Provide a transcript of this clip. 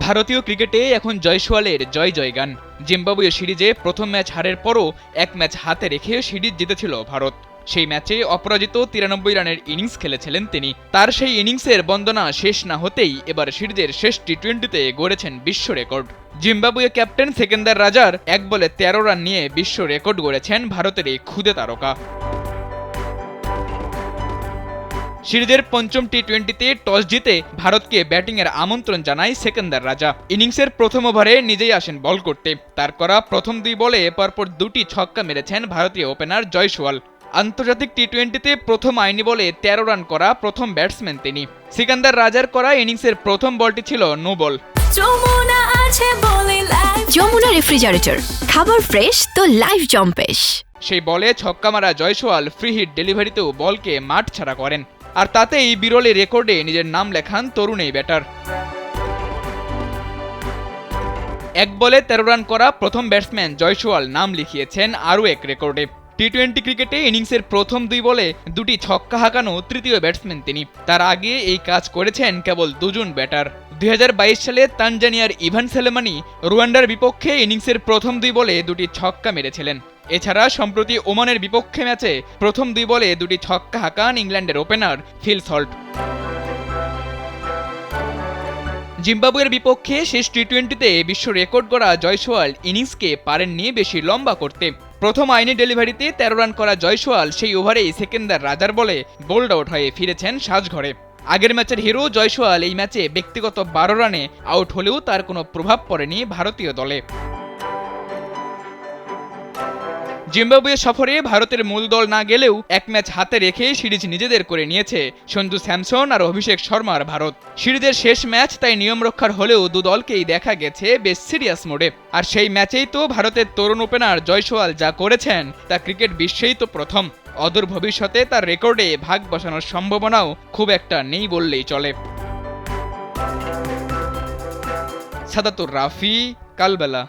ভারতীয় ক্রিকেটে এখন জয়সওয়ালের জয় জয়গান। জিম্বাবুয়ে সিরিজে প্রথম ম্যাচ হারের পরও এক ম্যাচ হাতে রেখে সিরিজ জিতেছিল ভারত। সেই ম্যাচে অপরাজিত 93 রানের ইনিংস খেলেছিলেন তিনি। তার সেই ইনিংসের বন্দনা শেষ না হতেই এবার সিরিজের শেষ টি-20তে গড়েছেন বিশ্ব রেকর্ড। জিম্বাবুয়ে ক্যাপ্টেন সেকেন্দার রাজার এক বলে 13 রান নিয়ে বিশ্ব রেকর্ড গড়েছেন ভারতের এই ক্ষুদে তারকা। সিরিজের পঞ্চম টি-20তে টস জিতে ভারতকে ব্যাটিংয়ের আমন্ত্রণ জানায় সেকেন্দার রাজা। ইনিংসের প্রথম ওভারে নিজেই আসেন বল করতে। তার করা প্রথম 2 বলে পরপর 2টি ছক্কা মেরেছেন ভারতীয় ওপেনার জয়সওয়াল। আন্তর্জাতিক টি-20তে প্রথম আইনি বলে 13 রান করা প্রথম ব্যাটসম্যান তিনি। সিকান্দার রাজার করা ইনিংসের প্রথম বলটি ছিল নো বল। যমুনা রেফ্রিজারেটর, খাবার ফ্রেশ তো লাইফ জম্পেশ। সেই বলে ছক্কা মারা জয়সওয়াল ফ্রি হিট ডেলিভারিতেও বলকে মাঠ ছাড়া করেন, আর তাতেই বিরলে রেকর্ডে নিজের নাম লেখান তরুণ এই ব্যাটার। এক বলে 13 রান করা প্রথম ব্যাটসম্যান জয়সওয়াল নাম লিখিয়েছেন আরও এক রেকর্ডে। টি-20 ক্রিকেটে ইনিংসের প্রথম 2 বলে 2টি ছক্কা হাঁকানো তৃতীয় ব্যাটসম্যান তিনি। তার আগে এই কাজ করেছেন কেবল 2 জন ব্যাটার। 2022 সালে তানজানিয়ার ইভান সেলেমানি রুয়ান্ডার বিপক্ষে ইনিংসের প্রথম 2 বলে 2টি ছক্কা মেরেছিলেন। এছাড়া সম্প্রতি ওমানের বিপক্ষে ম্যাচে প্রথম 2 বলে 2টি ছক্কা হাঁকান ইংল্যান্ডের ওপেনার ফিল সল্ট। জিম্বাবুয়ের বিপক্ষে শেষ টি-20তে বিশ্ব রেকর্ড গড়া জয়সওয়াল ইনিংসকে পারেননি বেশি লম্বা করতে। প্রথম আইনি ডেলিভারিতে 13 রান করা জয়সওয়াল সেই ওভারেই সেকেন্দার রাজার বলে বোল্ড আউট হয়ে ফিরেছেন সাজঘরে। আগের ম্যাচের হিরো জয়সওয়াল এই ম্যাচে ব্যক্তিগত 12 রানে আউট হলেও তার কোনো প্রভাব পড়েনি ভারতীয় দলে। জিম্বাবুয়ে সফরে ভারতের মূল দল না গেলেও এক ম্যাচ হাতে রেখে সিরিজ নিজেদের করে নিয়েছে সঞ্জু স্যামসন আর অভিষেক শর্মার ভারত। সিরিজের শেষ ম্যাচ তাই নিয়ম রক্ষার হলেও দু দলকেই দেখা গেছে বেশ সিরিয়াস মোডে। আর সেই ম্যাচেই তো ভারতের তরুণ ওপেনার জয়সওয়াল যা করেছেন তা ক্রিকেট বিশ্বেই তো প্রথম। অদূর ভবিষ্যতে তার রেকর্ডে ভাগ বসানোর সম্ভাবনাও খুব একটা নেই বললেই চলে। সাদাতুর রাফি, কালবেলা।